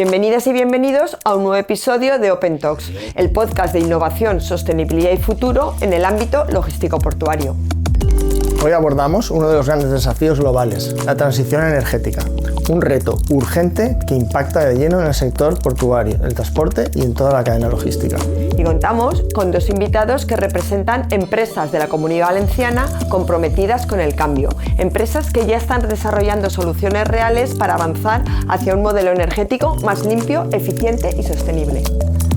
Bienvenidas y bienvenidos a un nuevo episodio de Open Talks, el podcast de innovación, sostenibilidad y futuro en el ámbito logístico-portuario. Hoy abordamos uno de los grandes desafíos globales, la transición energética, un reto urgente que impacta de lleno en el sector portuario, el transporte y en toda la cadena logística. Y contamos con dos invitados que representan empresas de la Comunidad Valenciana comprometidas con el cambio, empresas que ya están desarrollando soluciones reales para avanzar hacia un modelo energético más limpio, eficiente y sostenible.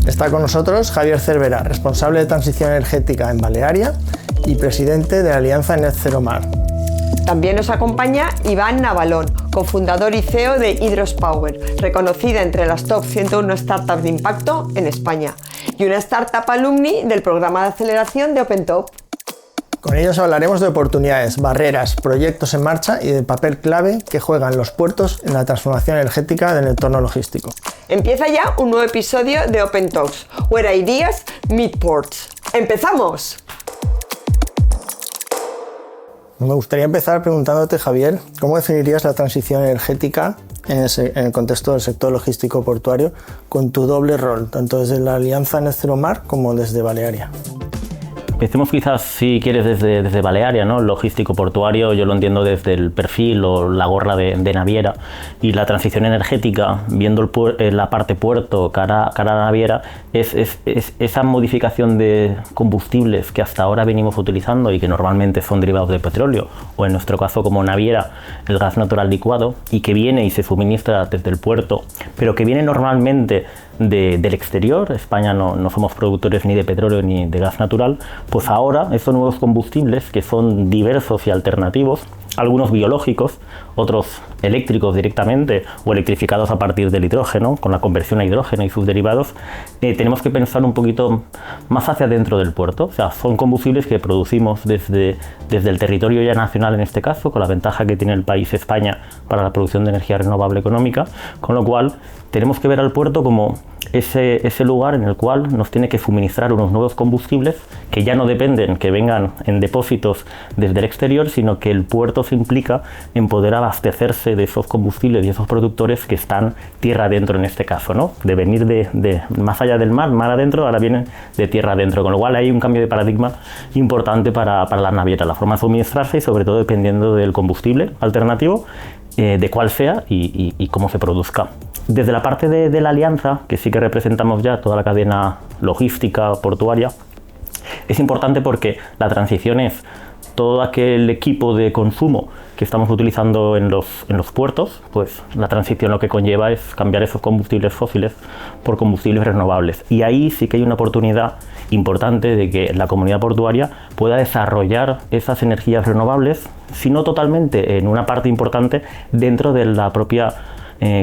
Está con nosotros Javier Cervera, responsable de transición energética en Balearia y presidente de la Alianza Net Zero Mar. También nos acompaña Iván Navalón, cofundador y CEO de Hydros Power, reconocida entre las top 101 startups de impacto en España, y una startup alumni del programa de aceleración de OpenTop. Con ellos hablaremos de oportunidades, barreras, proyectos en marcha y del papel clave que juegan los puertos en la transformación energética del entorno logístico. Empieza ya un nuevo episodio de Open Talks, where ideas meet ports. ¡Empezamos! Me gustaría empezar preguntándote, Javier, ¿cómo definirías la transición energética en el contexto del sector logístico portuario con tu doble rol, tanto desde la Alianza Net Zero Mar como desde Balearia? Empecemos quizás, si quieres, desde Balearia, ¿no? El logístico portuario yo lo entiendo desde el perfil o la gorra de naviera, y la transición energética, viendo la parte puerto cara a naviera, es esa modificación de combustibles que hasta ahora venimos utilizando y que normalmente son derivados de petróleo, o en nuestro caso como naviera, el gas natural licuado, y que viene y se suministra desde el puerto, pero que viene normalmente del exterior. España no somos productores ni de petróleo ni de gas natural. Pues ahora estos nuevos combustibles, que son diversos y alternativos, algunos biológicos, otros eléctricos directamente o electrificados a partir del hidrógeno, con la conversión a hidrógeno y sus derivados, tenemos que pensar un poquito más hacia dentro del puerto. O sea, son combustibles que producimos desde el territorio ya nacional, en este caso, con la ventaja que tiene el país España para la producción de energía renovable económica, con lo cual tenemos que ver al puerto como ese lugar en el cual nos tiene que suministrar unos nuevos combustibles que ya no dependen que vengan en depósitos desde el exterior, sino que el puerto se implica en poder abastecerse de esos combustibles y esos productores que están tierra adentro en este caso, ¿no? De venir de más allá del mar adentro, ahora vienen de tierra adentro, con lo cual hay un cambio de paradigma importante para la naviera, la forma de suministrarse y sobre todo dependiendo del combustible alternativo, de cuál sea y cómo se produzca. Desde la parte de la alianza, que sí que representamos ya toda la cadena logística portuaria, es importante porque la transición es todo aquel equipo de consumo que estamos utilizando en los puertos. Pues la transición lo que conlleva es cambiar esos combustibles fósiles por combustibles renovables, y ahí sí que hay una oportunidad importante de que la comunidad portuaria pueda desarrollar esas energías renovables, si no totalmente, en una parte importante dentro de la propia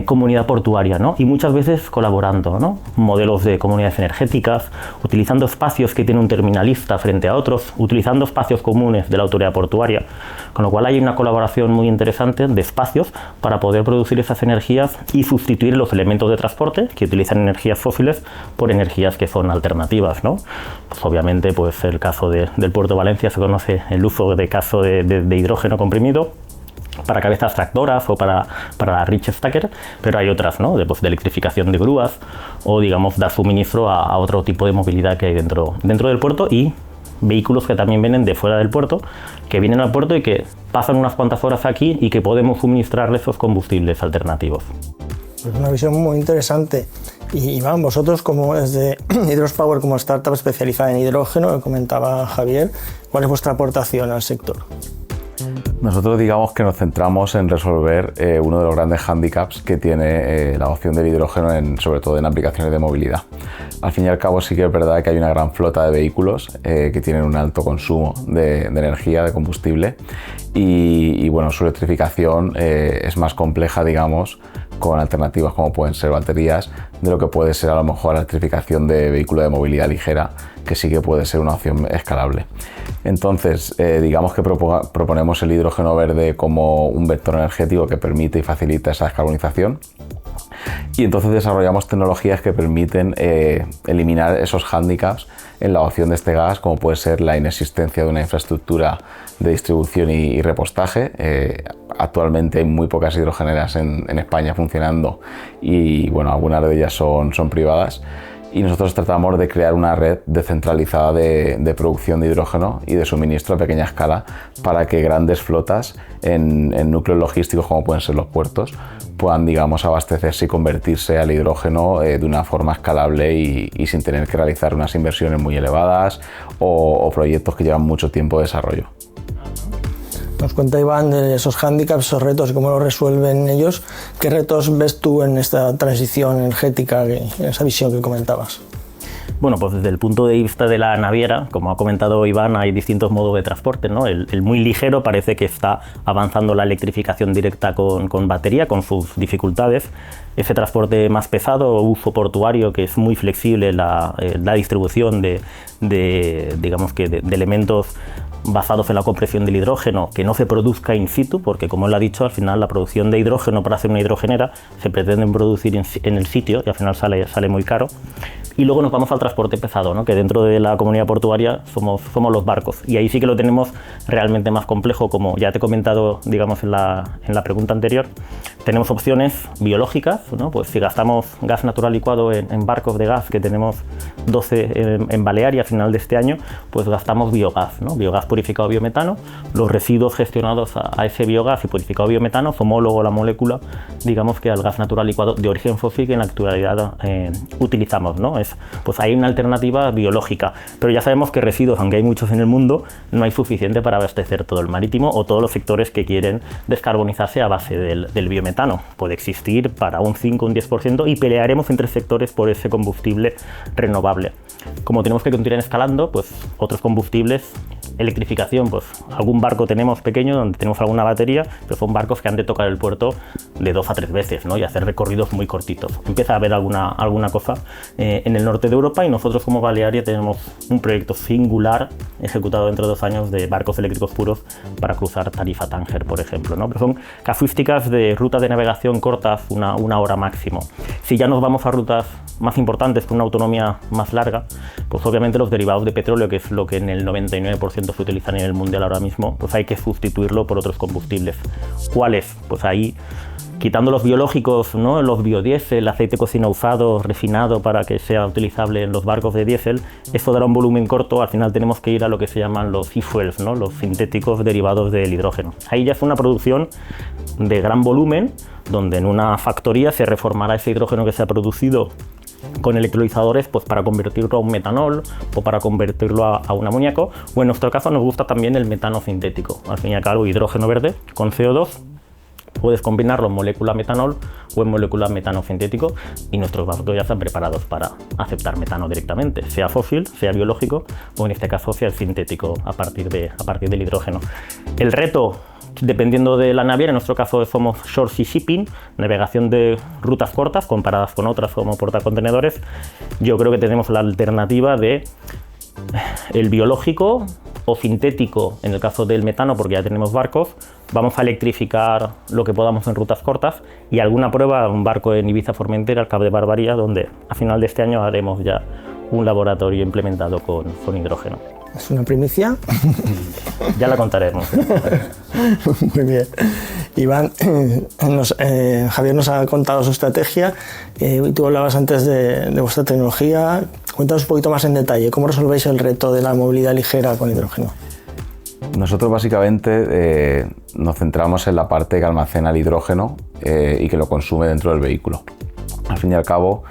comunidad portuaria, ¿no? Y muchas veces colaborando, ¿no? Modelos de comunidades energéticas, utilizando espacios que tiene un terminalista frente a otros, utilizando espacios comunes de la autoridad portuaria, con lo cual hay una colaboración muy interesante de espacios para poder producir esas energías y sustituir los elementos de transporte que utilizan energías fósiles por energías que son alternativas, ¿no? Pues obviamente, pues el caso del puerto de Valencia se conoce el uso de hidrógeno comprimido para cabezas tractoras o para la Rich Stacker, pero hay otras, ¿no? De electrificación de grúas, o digamos dar suministro a otro tipo de movilidad que hay dentro del puerto, y vehículos que también vienen de fuera del puerto, que vienen al puerto y que pasan unas cuantas horas aquí y que podemos suministrarles esos combustibles alternativos. Es una visión muy interesante. Y Iván, vosotros como desde Hydros Power, como startup especializada en hidrógeno, que comentaba Javier, ¿cuál es vuestra aportación al sector? Nosotros digamos que nos centramos en resolver uno de los grandes hándicaps que tiene la opción del hidrógeno, sobre todo en aplicaciones de movilidad. Al fin y al cabo sí que es verdad que hay una gran flota de vehículos que tienen un alto consumo de energía, de combustible, y bueno, su electrificación es más compleja, digamos, con alternativas como pueden ser baterías, de lo que puede ser a lo mejor la electrificación de vehículos de movilidad ligera, que sí que puede ser una opción escalable. Entonces, digamos que proponemos el hidrógeno verde como un vector energético que permite y facilita esa descarbonización, Y entonces desarrollamos tecnologías que permiten eliminar esos hándicaps en la adopción de este gas, como puede ser la inexistencia de una infraestructura de distribución y repostaje. Actualmente hay muy pocas hidrogeneras en España funcionando y bueno, algunas de ellas son privadas. Y nosotros tratamos de crear una red descentralizada de producción de hidrógeno y de suministro a pequeña escala para que grandes flotas en núcleos logísticos como pueden ser los puertos puedan, digamos, abastecerse y convertirse al hidrógeno de una forma escalable y sin tener que realizar unas inversiones muy elevadas o proyectos que llevan mucho tiempo de desarrollo. Nos cuenta Iván de esos hándicaps, esos retos y cómo los resuelven ellos. ¿Qué retos ves tú en esta transición energética, en esa visión que comentabas? Bueno, pues desde el punto de vista de la naviera, como ha comentado Iván, hay distintos modos de transporte, ¿no? El muy ligero parece que está avanzando la electrificación directa con batería, con sus dificultades. Ese transporte más pesado, uso portuario, que es muy flexible, la distribución de elementos basados en la compresión del hidrógeno, que no se produzca in situ, porque como él ha dicho, al final la producción de hidrógeno para hacer una hidrogenera se pretende producir en el sitio y al final sale muy caro. Y luego nos vamos al transporte pesado, ¿no? Que dentro de la comunidad portuaria somos los barcos, y ahí sí que lo tenemos realmente más complejo, como ya te he comentado, digamos, en la pregunta anterior. Tenemos opciones biológicas, ¿no? Pues si gastamos gas natural licuado en barcos de gas, que tenemos 12 en Balearia a final de este año, pues gastamos biogás, ¿no? Biogás purificado biometano. Los residuos gestionados a ese biogás y purificado biometano es homólogo a la molécula, digamos, que al gas natural licuado de origen fósil que en la actualidad utilizamos, ¿no? Pues hay una alternativa biológica, pero ya sabemos que residuos, aunque hay muchos en el mundo, no hay suficiente para abastecer todo el marítimo o todos los sectores que quieren descarbonizarse a base del biometano. Puede existir para un 5 o un 10% y pelearemos entre sectores por ese combustible renovable. Como tenemos que continuar escalando, pues otros combustibles, electrificación, pues algún barco tenemos pequeño donde tenemos alguna batería, pero son barcos que han de tocar el puerto de 2 a 3 veces, ¿no? Y hacer recorridos muy cortitos. Empieza a haber alguna cosa en el norte de Europa, y nosotros como Balearia tenemos un proyecto singular ejecutado dentro de 2 años de barcos eléctricos puros para cruzar Tarifa-Tánger, por ejemplo, ¿no? Pero son casuísticas de rutas de navegación cortas, una hora máximo. Si ya nos vamos a rutas más importantes con una autonomía más larga, pues obviamente los derivados de petróleo, que es lo que en el 99% se utiliza a nivel mundial ahora mismo, pues hay que sustituirlo por otros combustibles. ¿Cuáles? Pues ahí, quitando los biológicos, ¿no? Los biodiesel, el aceite cocina usado, refinado para que sea utilizable en los barcos de diésel, esto dará un volumen corto. Al final tenemos que ir a lo que se llaman los e-fuels, ¿no? Los sintéticos derivados del hidrógeno. Ahí ya es una producción de gran volumen, donde en una factoría se reformará ese hidrógeno que se ha producido con electrolizadores, pues para convertirlo a un metanol o para convertirlo a un amoníaco, o en nuestro caso nos gusta también el metano sintético. Al fin y al cabo, hidrógeno verde con CO2, puedes combinarlo en molécula metanol o en molécula metano sintético, y nuestros barcos ya están preparados para aceptar metano directamente, sea fósil, sea biológico, o en este caso sea el sintético a partir del hidrógeno. El reto, dependiendo de la naviera, en nuestro caso somos short sea shipping, navegación de rutas cortas comparadas con otras como portacontenedores. Yo creo que tenemos la alternativa de el biológico o sintético en el caso del metano, porque ya tenemos barcos. Vamos a electrificar lo que podamos en rutas cortas, y alguna prueba, un barco en Ibiza Formentera, al Cap de Barbaría, donde a final de este año haremos ya un laboratorio implementado con hidrógeno. ¿Es una primicia? Ya la contaremos. Muy bien. Iván, Javier nos ha contado su estrategia, y tú hablabas antes de vuestra tecnología. Cuéntanos un poquito más en detalle, ¿cómo resolvéis el reto de la movilidad ligera con hidrógeno? Nosotros básicamente nos centramos en la parte que almacena el hidrógeno y que lo consume dentro del vehículo. Al fin y al cabo,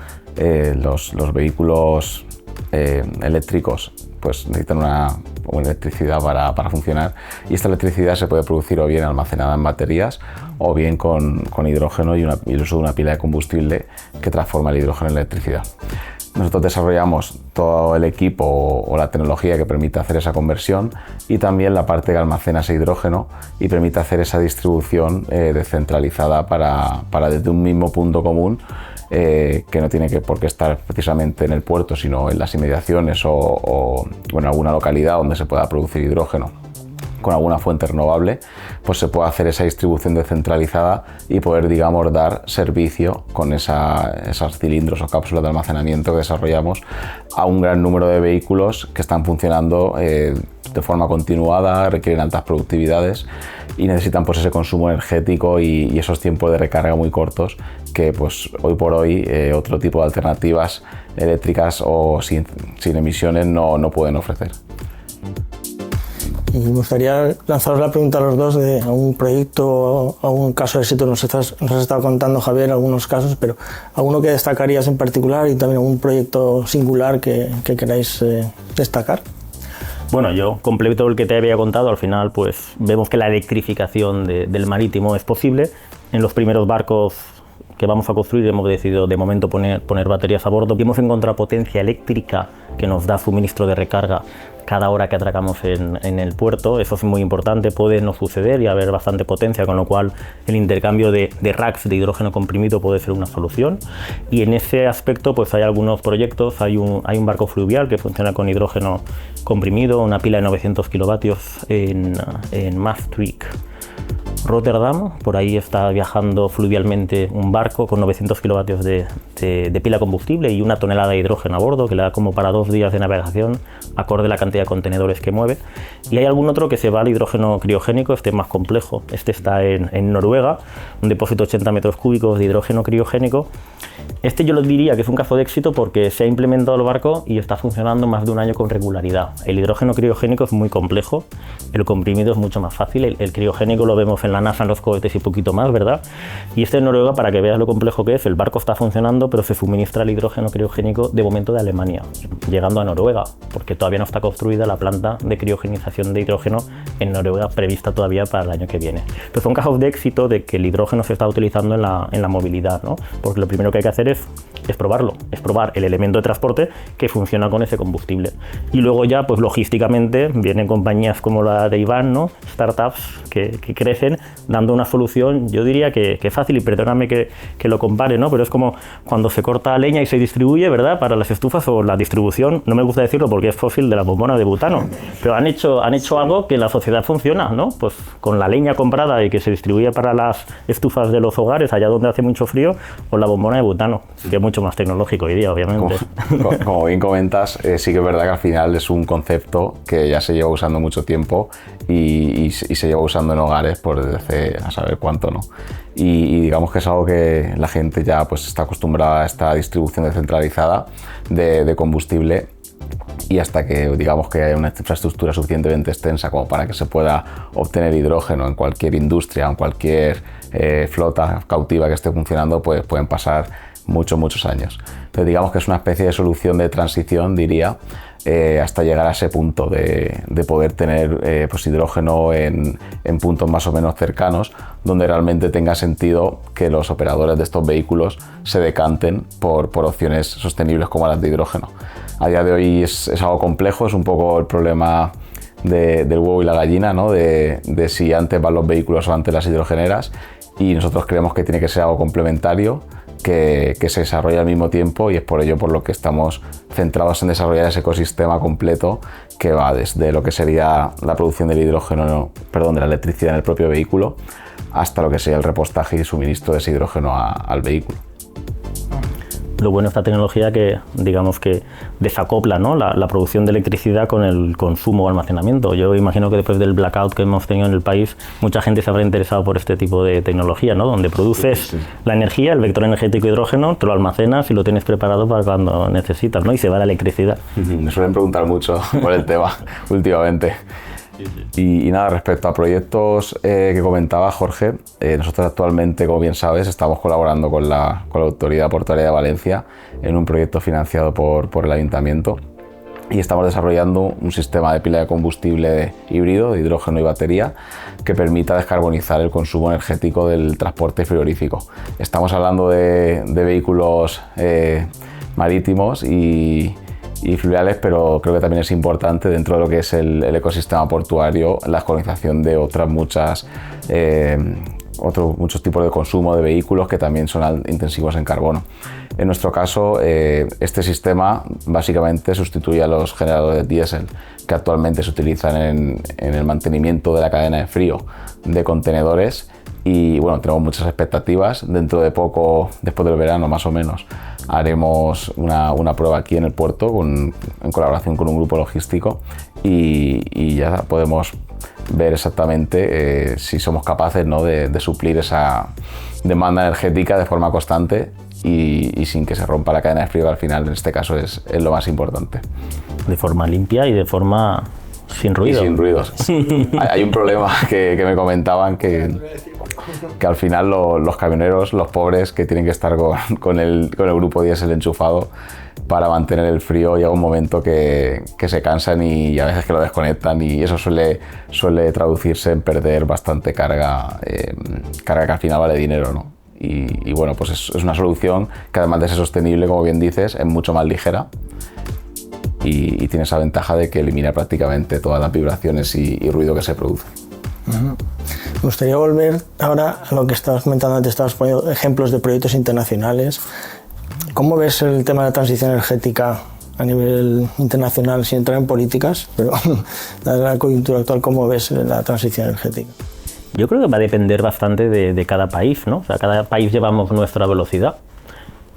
los vehículos eléctricos pues necesitan una electricidad para funcionar, y esta electricidad se puede producir o bien almacenada en baterías o bien con hidrógeno y el uso de una pila de combustible que transforma el hidrógeno en electricidad. Nosotros desarrollamos todo el equipo o la tecnología que permite hacer esa conversión, y también la parte que almacena ese hidrógeno y permite hacer esa distribución descentralizada para desde un mismo punto común, que no tiene por qué estar precisamente en el puerto, sino en las inmediaciones o en alguna localidad donde se pueda producir hidrógeno. con alguna fuente renovable, pues se puede hacer esa distribución descentralizada y poder, digamos, dar servicio con esos cilindros o cápsulas de almacenamiento que desarrollamos a un gran número de vehículos que están funcionando de forma continuada, requieren altas productividades y necesitan pues ese consumo energético y esos tiempos de recarga muy cortos que pues hoy por hoy otro tipo de alternativas eléctricas o sin emisiones no pueden ofrecer. Y me gustaría lanzaros la pregunta a los dos de algún proyecto, algún caso de éxito. Nos has estado contando, Javier, algunos casos, pero alguno que destacarías en particular y también algún proyecto singular que queráis destacar. Bueno, yo complemento el que te había contado. Al final, pues vemos que la electrificación del marítimo es posible. En los primeros barcos que vamos a construir hemos decidido de momento poner baterías a bordo. Hemos encontrado potencia eléctrica que nos da suministro de recarga cada hora que atracamos en el puerto. Eso es muy importante, puede no suceder y haber bastante potencia, con lo cual el intercambio de racks de hidrógeno comprimido puede ser una solución. Y en ese aspecto pues hay algunos proyectos, hay un barco fluvial que funciona con hidrógeno comprimido, una pila de 900 kilovatios en Maastricht, Rotterdam. Por ahí está viajando fluvialmente un barco con 900 kilovatios de pila combustible y 1 tonelada de hidrógeno a bordo, que le da como para 2 días de navegación, acorde a la cantidad de contenedores que mueve. Y hay algún otro que se va al hidrógeno criogénico, este es más complejo. Este está en Noruega, un depósito de 80 metros cúbicos de hidrógeno criogénico. Este yo lo diría que es un caso de éxito porque se ha implementado el barco y está funcionando más de un año con regularidad. El hidrógeno criogénico es muy complejo, el comprimido es mucho más fácil, el criogénico lo vemos en la NASA, en los cohetes y poquito más, ¿verdad? Y este en Noruega, para que veas lo complejo que es, el barco está funcionando, pero se suministra el hidrógeno criogénico de momento de Alemania, llegando a Noruega, porque todavía no está construida la planta de criogenización de hidrógeno en Noruega, prevista todavía para el año que viene. Pero son casos de éxito de que el hidrógeno se está utilizando en la movilidad, ¿no? Porque lo primero que hay que hacer es probarlo, es probar el elemento de transporte que funciona con ese combustible. Y luego ya, pues logísticamente, vienen compañías como la de Iván, ¿no? Startups que crecen dando una solución, yo diría que fácil, y perdóname que lo compare, ¿no? Pero es como cuando se corta leña y se distribuye, ¿verdad? Para las estufas, o la distribución, no me gusta decirlo porque es fósil, de la bombona de butano, pero han hecho algo que en la sociedad funciona, ¿no? Pues con la leña comprada y que se distribuye para las estufas de los hogares, allá donde hace mucho frío, o la bombona de butano, que es mucho más tecnológico hoy día, obviamente. Como bien comentas, sí que es verdad que al final es un concepto que ya se lleva usando mucho tiempo y se lleva usando en hogares por desde hace a saber cuánto, ¿no? Y digamos que es algo que la gente ya pues está acostumbrada a esta distribución descentralizada de combustible, y hasta que digamos que haya una infraestructura suficientemente extensa como para que se pueda obtener hidrógeno en cualquier industria, en cualquier flota cautiva que esté funcionando, pues pueden pasar muchos años. Entonces digamos que es una especie de solución de transición, diría, hasta llegar a ese punto de poder tener pues hidrógeno en puntos más o menos cercanos, donde realmente tenga sentido que los operadores de estos vehículos se decanten por opciones sostenibles como las de hidrógeno. A día de hoy es algo complejo, es un poco el problema del huevo y la gallina, ¿no? de si antes van los vehículos o antes las hidrogeneras, y nosotros creemos que tiene que ser algo complementario, que se desarrolla al mismo tiempo, y es por ello por lo que estamos centrados en desarrollar ese ecosistema completo que va desde lo que sería la producción del hidrógeno, de la electricidad en el propio vehículo, hasta lo que sería el repostaje y suministro de ese hidrógeno al vehículo. Lo bueno de esta tecnología que, digamos que desacopla, ¿no? la producción de electricidad con el consumo o almacenamiento. Yo imagino que después del blackout que hemos tenido en el país, mucha gente se habrá interesado por este tipo de tecnología, ¿no? Donde produces la energía, el vector energético hidrógeno, te lo almacenas y lo tienes preparado para cuando necesitas, ¿no? Y se va la electricidad. Me suelen preguntar mucho por el tema últimamente. Y nada, respecto a proyectos que comentaba Jorge, nosotros actualmente, como bien sabes, estamos colaborando con la Autoridad Portuaria de Valencia en un proyecto financiado por el Ayuntamiento, y estamos desarrollando un sistema de pila de combustible híbrido de hidrógeno y batería que permita descarbonizar el consumo energético del transporte frigorífico. Estamos hablando de vehículos marítimos y fluviales, pero creo que también es importante dentro de lo que es el ecosistema portuario la descolonización de muchos tipos de consumo de vehículos que también son intensivos en carbono. En nuestro caso, este sistema básicamente sustituye a los generadores diésel que actualmente se utilizan en el mantenimiento de la cadena de frío de contenedores. Y bueno, tenemos muchas expectativas. Dentro de poco, después del verano más o menos, haremos una prueba aquí en el puerto en colaboración con un grupo logístico y ya podemos ver exactamente si somos capaces, ¿no?, de suplir esa demanda energética de forma constante y sin que se rompa la cadena de frío, que al final en este caso es lo más importante. De forma limpia y de forma sin ruido. Y sin ruidos. Hay un problema que me comentaban que al final los camioneros, los pobres que tienen que estar con el grupo diésel enchufado para mantener el frío, llega un momento que se cansan y a veces que lo desconectan, y eso suele traducirse en perder bastante carga que al final vale dinero, ¿no? Y bueno, pues es una solución que, además de ser sostenible, como bien dices, es mucho más ligera y tiene esa ventaja de que elimina prácticamente todas las vibraciones y ruido que se produce. Me gustaría volver ahora a lo que estabas comentando antes. Estabas poniendo ejemplos de proyectos internacionales. ¿Cómo ves el tema de la transición energética a nivel internacional, sin entrar en políticas, pero dada la coyuntura actual, cómo ves la transición energética? Yo creo que va a depender bastante de cada país, ¿no? O sea, cada país llevamos nuestra velocidad.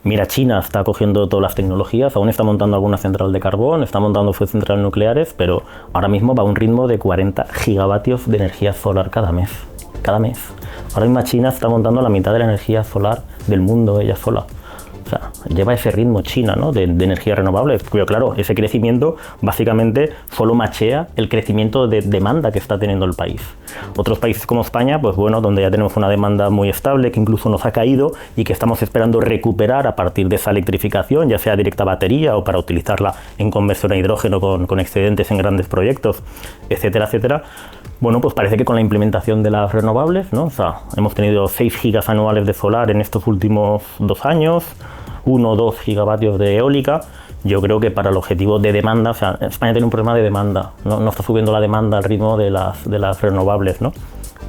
Mira, China está cogiendo todas las tecnologías, aún está montando alguna central de carbón, está montando centrales nucleares, pero ahora mismo va a un ritmo de 40 gigavatios de energía solar cada mes. Cada mes. Ahora mismo China está montando la mitad de la energía solar del mundo ella sola. O sea, lleva ese ritmo China, ¿no?, de energía renovable. Pero claro, ese crecimiento básicamente solo machea el crecimiento de demanda que está teniendo el país. Otros países como España, pues bueno, donde ya tenemos una demanda muy estable, que incluso nos ha caído y que estamos esperando recuperar a partir de esa electrificación, ya sea directa a batería o para utilizarla en conversión a hidrógeno con excedentes en grandes proyectos, etcétera, etcétera. Bueno, pues parece que con la implementación de las renovables, ¿no? O sea, hemos tenido 6 gigas anuales de solar en estos últimos 2 años, 1 o 2 gigavatios de eólica. Yo creo que para el objetivo de demanda, o sea, España tiene un problema de demanda, no está subiendo la demanda al ritmo de las renovables, ¿no?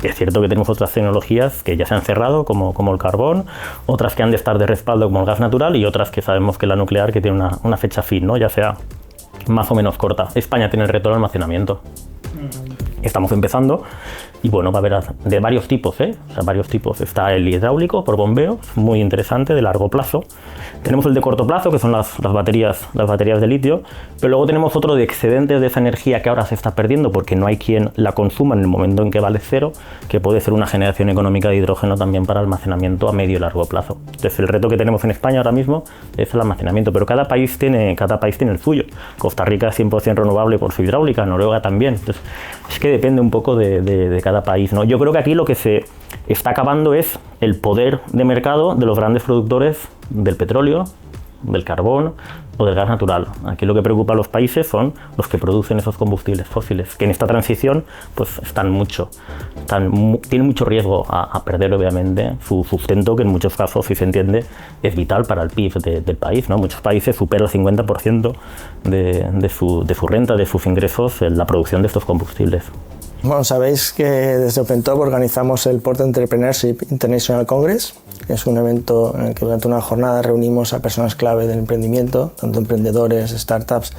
Es cierto que tenemos otras tecnologías que ya se han cerrado, como el carbón, otras que han de estar de respaldo, como el gas natural, y otras que sabemos que la nuclear, que tiene una fecha fin, ¿no?, ya sea más o menos corta. España tiene el reto del almacenamiento. Estamos empezando y bueno, va a haber de varios tipos, O sea, varios tipos. Está el hidráulico por bombeo, muy interesante, de largo plazo. Tenemos el de corto plazo, que son las baterías de litio, pero luego tenemos otro de excedentes de esa energía que ahora se está perdiendo porque no hay quien la consuma en el momento en que vale cero, que puede ser una generación económica de hidrógeno también para almacenamiento a medio y largo plazo. Entonces el reto que tenemos en España ahora mismo es el almacenamiento, pero cada país tiene el suyo. Costa Rica es 100% renovable por su hidráulica, Noruega también. Entonces es que depende un poco de cada país, ¿no? Yo creo que aquí lo que se está acabando es el poder de mercado de los grandes productores del petróleo, del carbón o del gas natural. Aquí lo que preocupa a los países son los que producen esos combustibles fósiles, que en esta transición pues tienen mucho riesgo a perder obviamente su sustento, que en muchos casos, si se entiende, es vital para el PIB del país, ¿no? Muchos países superan el 50% de su renta, de sus ingresos en la producción de estos combustibles. Bueno, sabéis que desde OpenTop organizamos el Port Entrepreneurship International Congress, que es un evento en el que durante una jornada reunimos a personas clave del emprendimiento, tanto emprendedores, startups,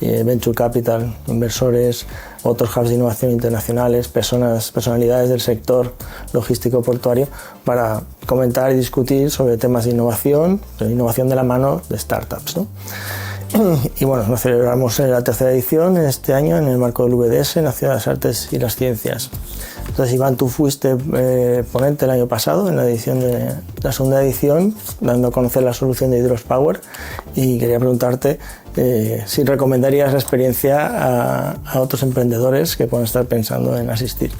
venture capital, inversores, otros hubs de innovación internacionales, personalidades del sector logístico portuario, para comentar y discutir sobre temas de innovación de la mano de startups, ¿no? Y bueno, nos celebramos la tercera edición este año en el marco del VDS, en la Ciudad de las Artes y las Ciencias. Entonces, Iván, tú fuiste ponente el año pasado en la segunda edición, dando a conocer la solución de Hydropower, y quería preguntarte si recomendarías la experiencia a otros emprendedores que puedan estar pensando en asistir.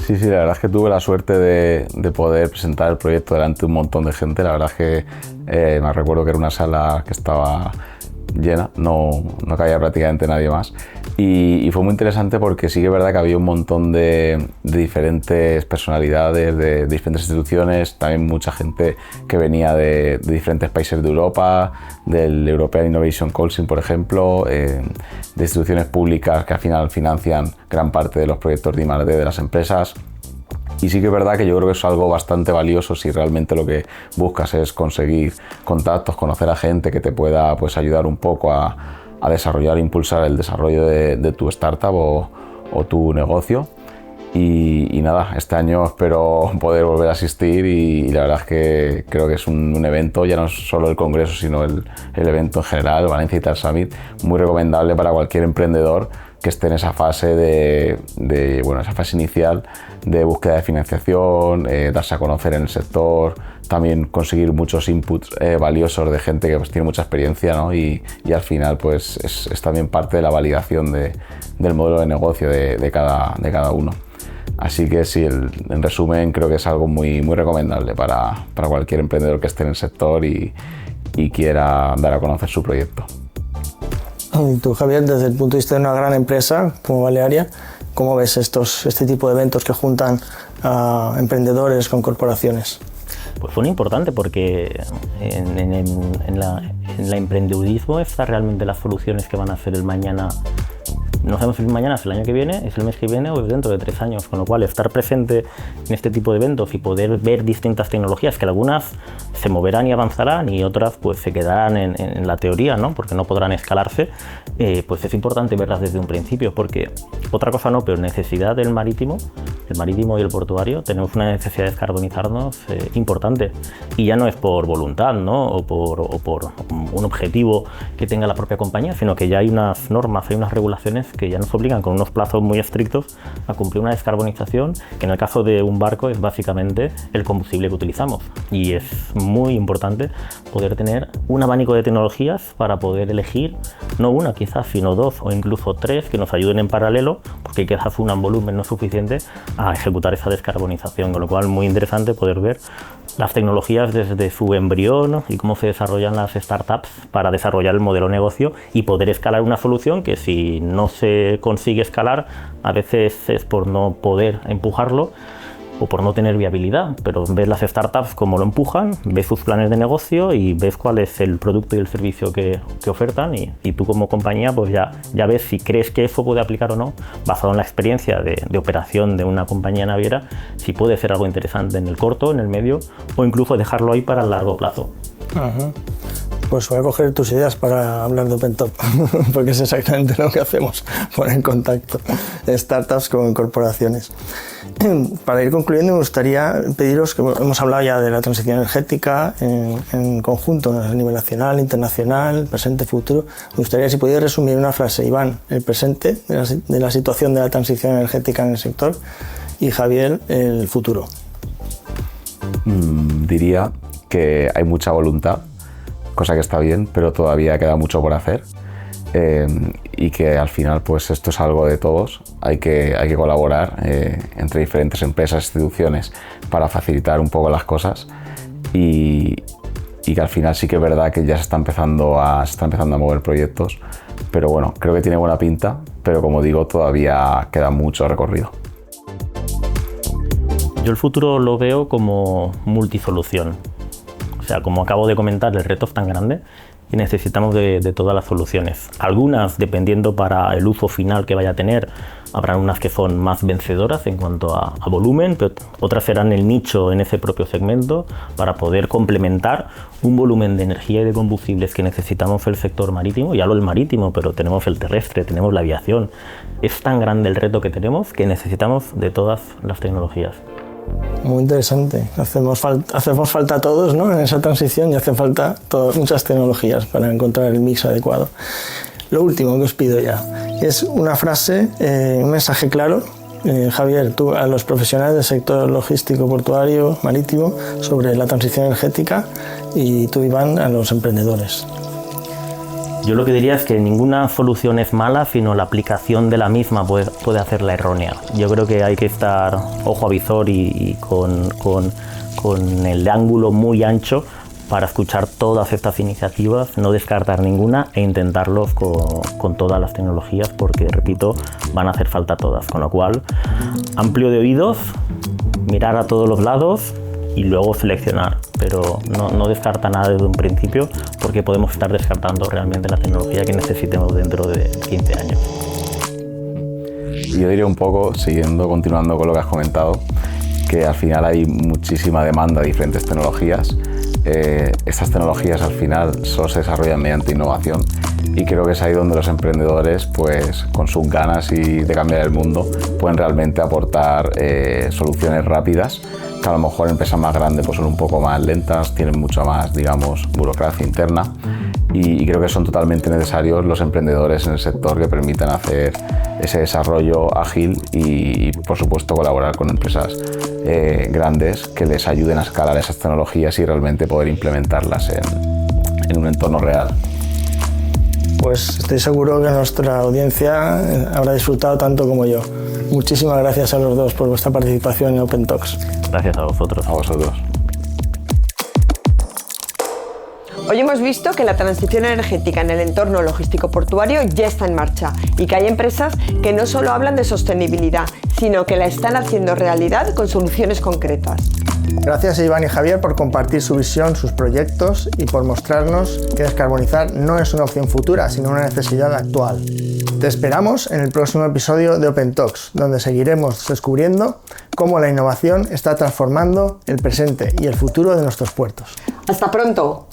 Sí, la verdad es que tuve la suerte de poder presentar el proyecto delante de un montón de gente. La verdad es que me recuerdo que era una sala que estaba llena, no cabía prácticamente nadie más, y fue muy interesante porque sí que es verdad que había un montón de diferentes personalidades, de diferentes instituciones, también mucha gente que venía de diferentes países de Europa, del European Innovation Council, por ejemplo, de instituciones públicas que al final financian gran parte de los proyectos de I+D de las empresas. Y sí que es verdad que yo creo que es algo bastante valioso si realmente lo que buscas es conseguir contactos, conocer a gente que te pueda pues, ayudar un poco a desarrollar e impulsar el desarrollo de tu startup o tu negocio. Y nada, este año espero poder volver a asistir y la verdad es que creo que es un evento, ya no solo el congreso, sino el evento en general, Valencia ITAR Summit, muy recomendable para cualquier emprendedor que esté en esa fase esa fase inicial de búsqueda de financiación, darse a conocer en el sector, también conseguir muchos inputs valiosos de gente que pues, tiene mucha experiencia, ¿no? y al final pues es también parte de la validación del modelo de negocio de cada uno. Así que sí, en resumen creo que es algo muy, muy recomendable para cualquier emprendedor que esté en el sector y quiera dar a conocer su proyecto. Y tú, Javier, desde el punto de vista de una gran empresa como Balearia, ¿cómo ves este tipo de eventos que juntan a emprendedores con corporaciones? Pues fue importante porque en el emprendedurismo están realmente las soluciones que van a hacer el mañana. No sabemos si el mañana es el año que viene, es el mes que viene o es dentro de 3 años, con lo cual estar presente en este tipo de eventos y poder ver distintas tecnologías, que algunas se moverán y avanzarán y otras pues se quedarán en la teoría, ¿no? Porque no podrán escalarse, pues es importante verlas desde un principio, porque otra cosa no, pero necesidad del marítimo y el portuario, tenemos una necesidad de descarbonizarnos importante, y ya no es por voluntad, ¿no? o por un objetivo que tenga la propia compañía, sino que ya hay unas normas, hay unas regulaciones que ya nos obligan con unos plazos muy estrictos a cumplir una descarbonización, que en el caso de un barco es básicamente el combustible que utilizamos, y es muy importante poder tener un abanico de tecnologías para poder elegir no una quizás, sino 2 o incluso 3 que nos ayuden en paralelo, porque quizás una en volumen no es suficiente a ejecutar esa descarbonización, con lo cual muy interesante poder ver las tecnologías desde su embrión y cómo se desarrollan las startups para desarrollar el modelo de negocio y poder escalar una solución que si no se consigue escalar a veces es por no poder empujarlo o por no tener viabilidad, pero ves las startups cómo lo empujan, ves sus planes de negocio y ves cuál es el producto y el servicio que ofertan y tú como compañía pues ya ves si crees que eso puede aplicar o no, basado en la experiencia de operación de una compañía naviera, si puede ser algo interesante en el corto, en el medio o incluso dejarlo ahí para el largo plazo. Ajá. Pues voy a coger tus ideas para hablar de OpenTop, porque es exactamente lo que hacemos, poner en contacto startups con corporaciones. Para ir concluyendo, me gustaría pediros, que hemos hablado ya de la transición energética en conjunto, a nivel nacional, internacional, presente, futuro. Me gustaría si pudierais resumir en una frase, Iván, el presente de la situación de la transición energética en el sector y Javier, el futuro. Diría que hay mucha voluntad, cosa que está bien, pero todavía queda mucho por hacer, y que al final pues esto es algo de todos, hay que colaborar entre diferentes empresas, instituciones para facilitar un poco las cosas y que al final sí que es verdad que ya se está empezando a mover proyectos, pero bueno, creo que tiene buena pinta, pero como digo, todavía queda mucho recorrido. Yo el futuro lo veo como multisolución. O sea, como acabo de comentar, el reto es tan grande y necesitamos de todas las soluciones. Algunas, dependiendo para el uso final que vaya a tener, habrán unas que son más vencedoras en cuanto a volumen, pero otras serán el nicho en ese propio segmento para poder complementar un volumen de energía y de combustibles que necesitamos el sector marítimo. Ya hablo del marítimo, pero tenemos el terrestre, tenemos la aviación. Es tan grande el reto que tenemos que necesitamos de todas las tecnologías. Muy interesante. Hacemos falta todos, ¿no? En esa transición y hacen falta muchas tecnologías para encontrar el mix adecuado. Lo último que os pido ya es una frase, un mensaje claro, Javier, tú a los profesionales del sector logístico, portuario, marítimo, sobre la transición energética, y tú, Iván, a los emprendedores. Yo lo que diría es que ninguna solución es mala, sino la aplicación de la misma puede hacerla errónea. Yo creo que hay que estar ojo a visor y con el ángulo muy ancho para escuchar todas estas iniciativas, no descartar ninguna e intentarlos con todas las tecnologías, porque, repito, van a hacer falta todas. Con lo cual, amplio de oídos, mirar a todos los lados y luego seleccionar, pero no descarta nada desde un principio, porque podemos estar descartando realmente la tecnología que necesitemos dentro de 15 años. Yo diría un poco, continuando con lo que has comentado, que al final hay muchísima demanda de diferentes tecnologías. Estas tecnologías al final solo se desarrollan mediante innovación y creo que es ahí donde los emprendedores, pues con sus ganas y de cambiar el mundo, pueden realmente aportar soluciones rápidas, que a lo mejor empresas más grandes pues son un poco más lentas, tienen mucha más, digamos, burocracia interna, y creo que son totalmente necesarios los emprendedores en el sector que permitan hacer ese desarrollo ágil y por supuesto colaborar con empresas grandes que les ayuden a escalar esas tecnologías y realmente poder implementarlas en un entorno real. Pues estoy seguro que nuestra audiencia habrá disfrutado tanto como yo. Muchísimas gracias a los dos por vuestra participación en Open Talks. Gracias a vosotros. A vosotros. Hoy hemos visto que la transición energética en el entorno logístico portuario ya está en marcha y que hay empresas que no solo hablan de sostenibilidad, sino que la están haciendo realidad con soluciones concretas. Gracias a Iván y Javier por compartir su visión, sus proyectos y por mostrarnos que descarbonizar no es una opción futura, sino una necesidad actual. Te esperamos en el próximo episodio de Open Talks, donde seguiremos descubriendo cómo la innovación está transformando el presente y el futuro de nuestros puertos. ¡Hasta pronto!